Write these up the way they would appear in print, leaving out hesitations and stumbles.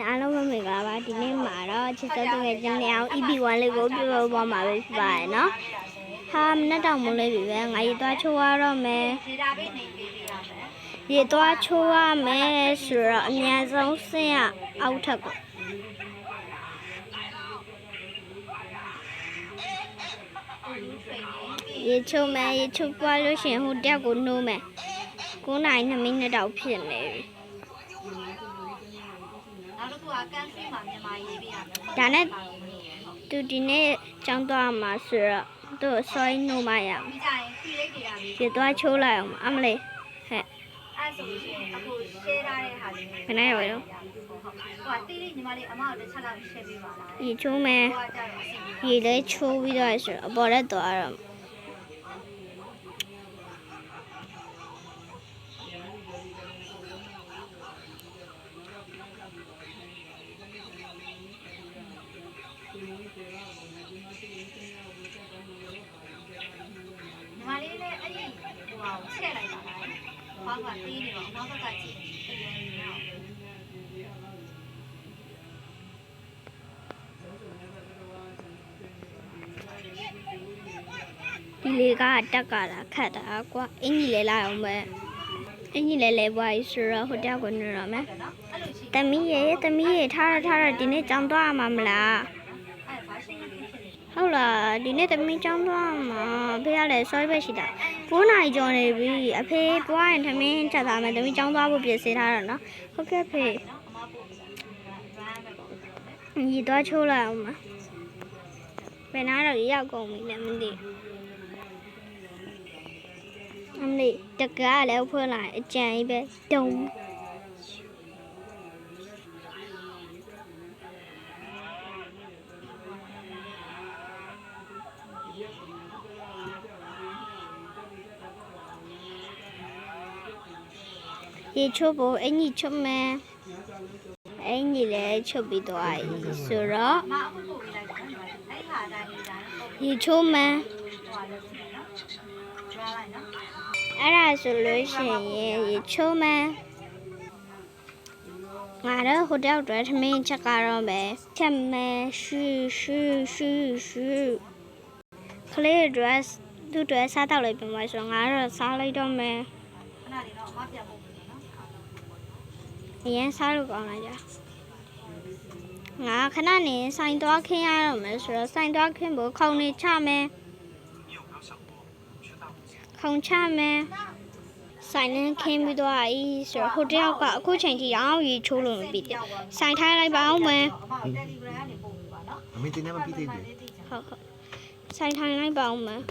အားလုံးပဲမင်္ဂလာပါဒီနေ့မှာတော့ချစ်စက်တငယ်ချင်းတွေအောင် EP1 လေးကိုပြောပြမှာပဲဖြစ်ပါတယ်နော်ဟာမနေ့တောင်မလို့ပြီပဲငါရေသွားချိုးရတော့မယ်ရေသွားချိုးရမယ်ဆိုတော့အများဆုံးဆင်းရအောက်ထပ်ကိုရေချိုးမယ်ရေချိုးပွားလို့ရှင်ဟိုတက်ကိုနှိုးမယ်9 နာရီ2 မိနစ်တောင်ဖြစ်နေပြီဒါနဲ့သူဒီနေ့ကျောင်းသွားမှာဆိုတော့သူ့ဆွဲနှုတ်မရအောင်ဒီသွားချိုးလိုက်အောင်အမလေးဟဲ့အဲ့ဆိုရှင်အခု share ထားတဲ့ဟာလေးခဏရပါတော့ဟိုကတီးလေးညီမလေးအမတို့တစ်ချက်လောက် share ပေးပါလားရေချိုးမယ်ရေလေးချိုးပြီးတော့ဆိုတော့အပေါ်လက်သွားတော့မလေးလည်းအဲ့ဒီဟိုအောင်ချက်လိုက်ပါလား။ဘာကတီးနေတော့အမဘက်ကကြည့်ဒီလေးကတက်ကတာခတ်တာကွာအင်ကြီးလဲလာအောင်ပဲအင်ကြီးလဲပွားကြီးဆိုတော့ဟိုတက်ကိုနေတော့မယ်။တမီးရေထားဒီနေ့ကြောင်းသွားမှာမလား။ဟုတ်လားဒီနေ့သမီးကျောင်းသွားမှာဖေကလည်းဆွဲပဲရှိတာ9 နာရီကျော်နေပြီအဖေပွားရင်သမင်းချက်သားမယ်သမီးကျောင်းသွားဖို့ပြင်ဆင်ထားတာနော်ဟုတ်ကဲ့ဖေညီသွားချိုးလိုက်အောင်မဘယ်နာတော့ရောက်ကုန်ပြီလည်းမသိအမလေးတကားလည်းဖွင့်လိုက်အကြံကြီးပဲတုံရေချိုးဖို့အင်ကြီးချုပ်မယ်အင်ကြီးလည်းချုပ်ပြီးသွားပြီဆိုတော့ရေချိုးမယ်အဲ့ဒါဆိုလို့ရှိရင်ရေချိုးမယ်ငါတော့ဟိုတောက်တွဲထမင်းချက်ကတော့ပဲချက်မယ်ရှူကလေး dress သူ့တွဲစားတော့လိုက်ပြန်ပါဆိုတော့ငါတော့စားလိုက်တော့မယ်အရင်စားလို့ကောင်းလာကြငါခဏနေဆိုင်သွားခင်းရတော့မယ်ဆိုတော့ဆိုင်သွားခင်းဖို့ခုံနေချမယ်ခုံချမယ်ဆိုင်နဲ့ခင်းပြီးသွားပြီဆိုတော့ဟိုတယောက်ကအခုချိန်ထိအောင်ရေချိုးလို့မပြီးတယ်ဆိုင်ထားလိုက်ပါအောင်မယ်အမေတင်နေမပြီးသေးဘူးဟုတ်ဆိုင်ထိုင်လိုက်ပါအောင်မယ်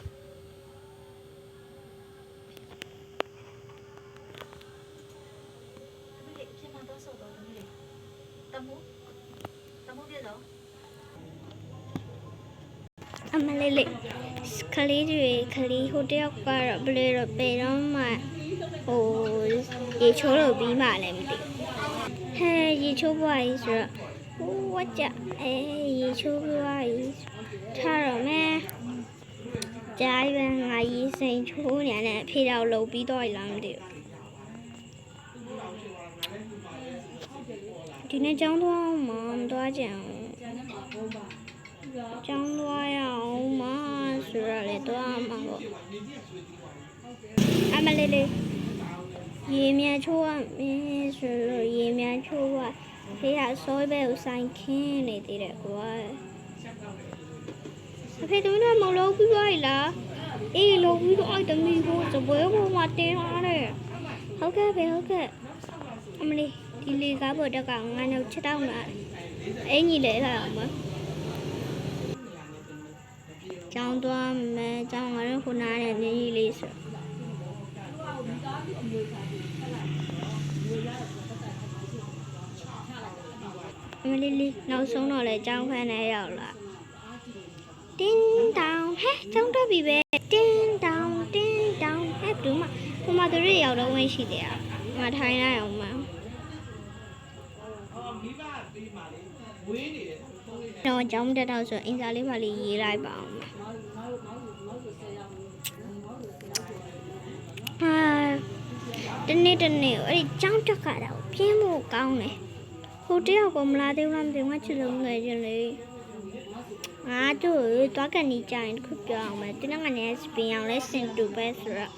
အမလေးလေးခလေးဟိုတယောက်ကတော့ဘယ်လိုပေတော့မှဟိုရေချိုးလို့ပြီးမှလည်းမသိဟဲရေချိုးပွားကြီးဆိုတော့ဟိုဝတ်ကြရေချိုးပွားကြီးထားတော့မယ်ကြားရငါရေစိန်ချိုးနေတဲ့အဖေတော်လှုပ်ပြီးတော့လာမသိဘူးဒီနေ့ကျောင်းသွားအောင်မသွားကြအောင်ကျောင်းသွားရအောင်မဆိုရလေသွားမှာပေါ့အမလေးလေးရေမြန်ချိုးရမင်းဆိုလို့ရေမြန်ချိုးရဖေးကစောပဲကိုဆိုင်ခင်းနေသေးတယ်ကွာအဖေတို့နဲ့မလုပ်ပြီးပါလားအေးလုပ်ပြီးတော့အဲ့တမီကိုစပွဲပေါ်မှာတင်းထားတယ်ဟုတ်ကဲ့ဖေဟုတ်ကဲ့အမလေးဒီလေးကားပေါ်တက်ကငါနဲ့ချက်တောင်းလာအင်ကြီးလဲလာအောင်မကျောင်းသွားမယ်ကျောင်းကတော့ခုနားနဲ့မြင်းကြီးလေးဆိုအမလေးလေးနောက်ဆုံးတော့လေကျောင်းခန်းထဲရောက်လာတင်းတောင်ဟဲ့ကျောင်းတက်ပြီပဲတင်းတောင်ဟဲ့ဘူးမတို့ရရောက်တော့ဝင်ရှိတယ်ငါထိုင်လိုက်အောင်မတော့ကျောင်းတက်တော့ဆိုအင်စာလေးပါလေးရေးလိုက်ပါအောင်တနေ့အဲ့ဒီကျောင်းတက်ကြတာပြင်းဖို့ကောင်းတယ်ဟို ကိုတယောက်ကိုမလာသေးဘူးလားမသိဘူးငါချစ်လို့ငယ်ချင်းလေငါတို့သွားကနေကြရင်ခုပြောအောင်မယ်တင်းငါနဲ့စပင်အောင်လဲစင်တူပဲဆိုတော့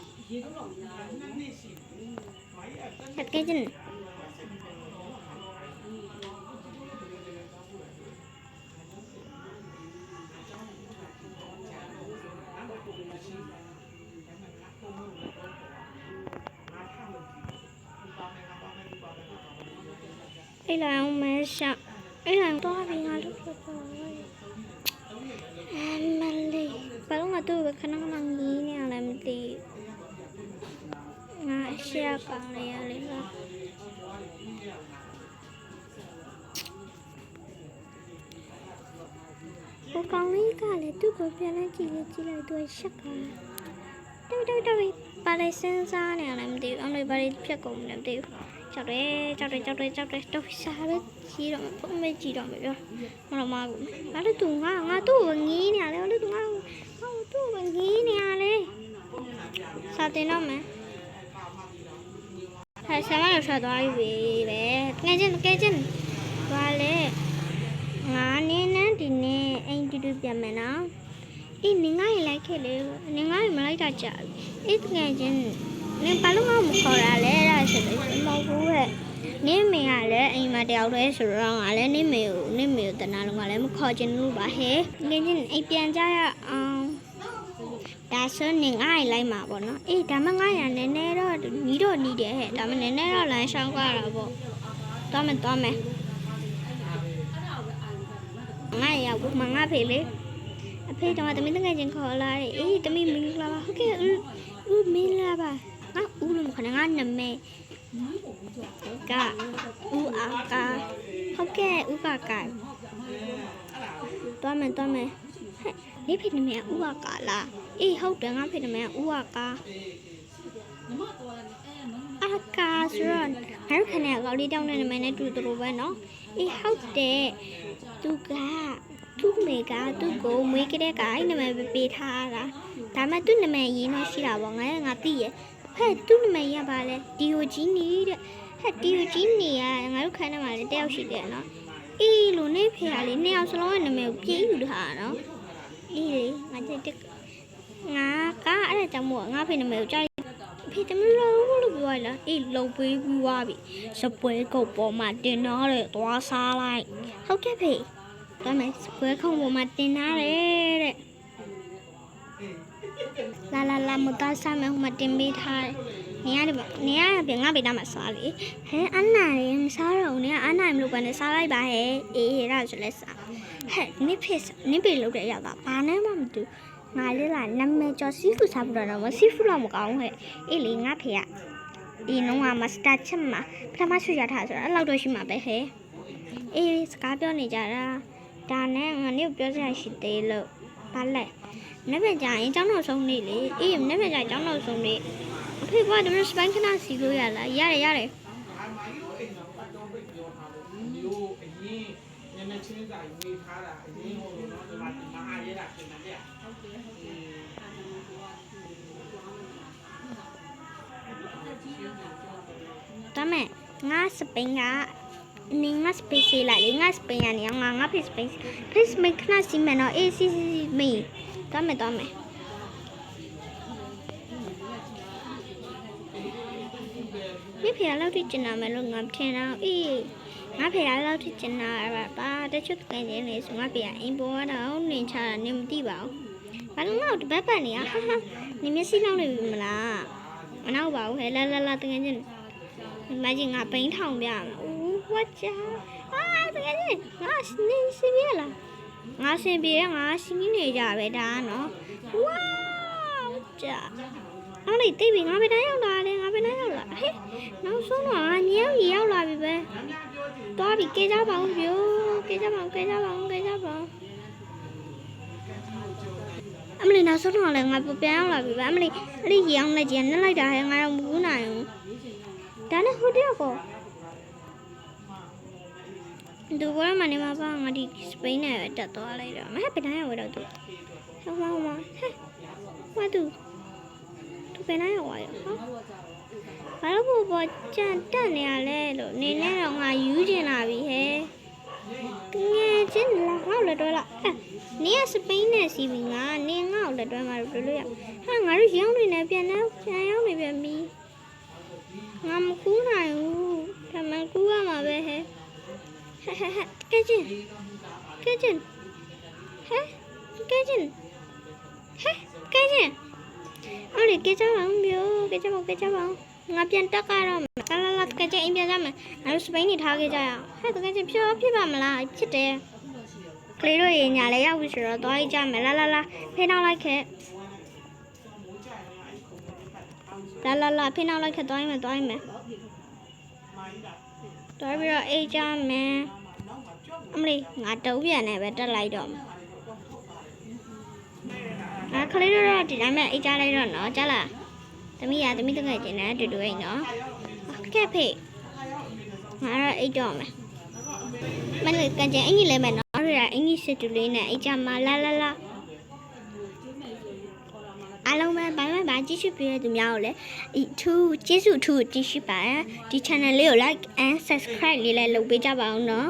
ဟက်ကချင်းအဲ့လာအောင်မဲရှာအဲ့လာတော့ပြီးငါတို့ပြောမလေးဘာလို့ငါတို့ခဏခဏငီးနေရလဲမသိငါရှာကောင်းရလေလားကိုကောင်းလေးကလည်းသူ့ကိုပြန်လိုက်ကြည့်လိုက်သူရှက်ကောင်းတော်ပါလိုက်စင်းစားနေရလဲမသိဘူးအမေဘာတွေဖြတ်ကုန်လဲမသိဘူးကြောက်တယ်တော့ရှာပဲကြီးတော့ဖုန်းမေးကြည့်တော့မယ်ပြောမလို့မကူဘာလို့သူငါသူ့ကိုငီးနေရလဲဘာလို့သူငါသူ့ကိုငီးနေရလဲစာတင်တော့မယ်ဟဲ့ဆရာမတို့ထွက်သွားပြီပဲငယ်ချင်းသွားလေငါနေနဲ့ဒီနေ့အိမ်တူပြန်မယ်နော်အေးနင်ငါ့ရလိုက်ခဲ့လေနင်ငါ့ရမလိုက်တာကြာပြီအေးငယ်ချင်းနင်ဘာလို့ငါ့မခေါ်ရလဲအဲ့ဒါဆိုလို့မဟုတ်ဘူးဟဲ့နင်မေကလည်းအိမ်မှာတယောက်တည်းဆိုတော့ငါလည်းနင်မေကိုတနာလုံးကလည်းမခေါ်ချင်ဘူးပါဟဲ့ငယ်ချင်းအိမ်ပြန်ကြရအောင်ဒါဆိုနင်ငါ့ရလိုက်မှာပေါ့နော်အေးဒါမှငါ့ရနည်းနည်းတော့နီးတယ်ဟဲ့ဒါမှနည်းနည်းတော့လမ်းရှောင်းကြတာပေါ့သွားမယ်ငါရဘူးမငါဖေလေအဖေတော့တမီးတငယ်ချင်းခေါ်လာတယ်အေးတမီးမင်္ဂလာပါဟုတ်ကဲ့ဦးမင်္ဂလာပါငါဦးလို့ခေါ်ငါနာမည်ကဦးအာကာဟုတ်ကဲ့ဦးကာကာသွားမယ်နေဖေနာမည်ဦးအာကာလားအေးဟုတ်တယ်ငါဖေနာမည်ဦးအာကာအာကာဆိုတော့ငါတို့ခနဲ့ကောက်လေးတောင်းတဲ့နာမည်နဲ့တူတူပဲနော်အေးဟုတ်တယ်သူကသူ့မေကသူ့ကိုမွေးကြတဲ့ကအဲ့နာမည်ပေးထားတာဒါမှသူ့နာမည်ရင်းတော့ရှိတာပေါ့ငါသိရဟဲ့သူ့နာမည်ရပါလဲဒီယိုဂျီနီတဲ့ဟဲ့ဒီယိုဂျီနီကငါတို့ခန်းထဲမှာလည်းတယောက်ရှိတယ်နော်အေးလို့နေဖေရလေးနှစ်ယောက်စလုံးရဲ့နာမည်ကိုပြေးယူထားတာနော်အေးလေငါကအဲ့ဒါကြောင့်မို့ငါဖေနာမည်ကိုကြားဖေတမလို့ပြောရလားအေးလုံပေးပြီးွားပြီစပွဲကုတ်ပေါ်မှာတင်တော့တယ်သွားစားလိုက်ဟုတ်ကဲ့ဖေဒါမဲ့စပွဲခုံပေါ်မှာတင်ထားတယ်တဲ့လာမတော်စားမယ်ဟိုမှာတင်ပေးထားတယ်နေရငါဘေးသားမှာစားလေဟဲအနာရမစားတော့နေကအနာမလို့ပဲနဲ့စားလိုက်ပါဟဲအေးအဲ့ဒါဆိုလဲစားဟဲ့နိဖေလို့တဲ့ရောက်တာဘာနဲ့မှမတူငါလေးလာနာမည်ကျော်စီဖူစားဖို့တော့စီဖူတော့မကောင်းဟဲ့အေးလေငါဖေကဒီနှုံးကမစတာချက်မှာပထမဆွေရထားဆိုတော့အဲ့လောက်တော့ရှိမှာပဲဟဲ့အေးစကားပြောနေကြတာဒါနဲ့ငါနေ့ပြောစရာရှိသေးလို့ဘာလဲနေ့ပြန်ကြရင်ကျောင်းတော်ဆုံးနေလေအေးနေ့ပြန်ကြကျောင်းတော်ဆုံးနေအဖေကတမစပိုင်းခဏစီလို့ရလားရတယ်ညနေချင်းစာယူထားတာအရင်ဟိုတော့ဒီမှာအားရတာပြင်တယ်ဟုတ်ကဲ့ဒါမဲ့ငါစပိန်ကနင်းငါစပိစီလာလေငါစပိန်ရနေငါဖိစပိန်ခဏစီမနော်အေးစီမေးဒါမဲ့ဒီဖေလောက်ထိကျင်နာမယ်လို့ငါထင်တာအေးငါဖေလောက်ထိကျင်နာပါတချို့ကန်နေလေဆိုငါဖေအိမ်ပေါ်တော့နင်ချတာနင်မသိပါဘူးဘာလို့ငါ့ကိုတပတ်ပတ်နေရဟာနင်မျက်စိလောက်နေပြီမလားမနောက်ပါဘူးဟဲ့လာတကယ်ချင်းမကြီးငါပိန်းထောင်ပြမယ်ဦးဝတ်ချာတကယ်ချင်းငါနင်စီပြလားငါစင်ပြေငါစီးနေကြပဲဒါနော်ဝါကြာအဲ့လေတိတ်ပြီငါပဲတန်းရောက်လာတယ်ငါပဲတန်းရောက်လာဟဲ့နောက်ဆုံးတော့ငါညောင်ရောက်လာပြီပဲသွားပြီကြကြပါဦးပြိုကြကြပါဦးအမလီနောက်ဆုံးတော့လည်းငါပြန်ရောက်လာပြီပဲအမလီအဲ့ဒီရောင်းလိုက်ကြနဲ့လိုက်တာဟဲ့ငါတော့မကူးနိုင်ဘူးဒါနဲ့ဟိုတယောက်ကိုသူကမှနေမှာပါငါဒီစပိန်နဲ့တက်သွားလိုက်တော့မဟဲ့ပဲတန်းရောက်တော့သူဟောမဟဲ့ဘာသူဘယ်နိုင်ရောဟာ ဘာလို့ပေါ်ကြံတက်နေရလဲလို့နေနဲ့တော့ငါယူကျင်လာပြီဟဲ့ငယ်ချင်းလာငေါ့လက်တွဲလာနေရစပိန်နဲ့စီပြီးငါနေငေါ့လက်တွဲမှာလို့ရဟာငါတို့ရောင်းနေတယ်ပြန်ရောက်နေပြန်ပြီငါမကူးနိုင်ဘူးဒါမှကူးရမှာပဲဟဲ့ကဲချင်းဟဲ့ကဲချင်းအဲ့ဒီကဲကြပါဦးမျိုးကဲကြပါငါပြန်တက်ကတော့လာကဲချင်းအိမ်ပြန်ကြမယ်ငါတို့စပိန်နေထားခဲ့ကြရအောင်ဟဲ့ကဲချင်းဖြစ်ပါမလားဖြစ်တယ်ကလေးတို့ရေညာလည်းရောက်ပြီဆိုတော့သွားကြမယ်လာဖိနှောက်လိုက်ခဲ့လာဖိနှောက်လိုက်ခဲ့သွားရင်မယ်သွားပြီးတော့အေးကြမယ်အမလေးငါတုံးပြန်နေပဲတက်လိုက်တော့ကလေးတို့ဒီတိုင်းမဲ့အိတ်ကြလိုက်တော့နော်ကြားလားသမီးတကယ်ကျင်တယ်တူတူအိတ်နော်ကဲဖေးငါတော့အိတ်တော့မယ်မလေးကန်ကျင်အင်ကြီးလဲမယ်နော်ရအင်ကြီးစစ်တူလေးနဲ့အိတ်ကြမှာလာအားလုံးပဲဘာကြည့်ရှုပေးတဲ့သူများကိုလည်းကျေးဇူးထူးကြည့်ရှုပါဒီ channel လေးကို like and subscribe လေးလည်းလုပ်ပေးကြပါအောင်နော်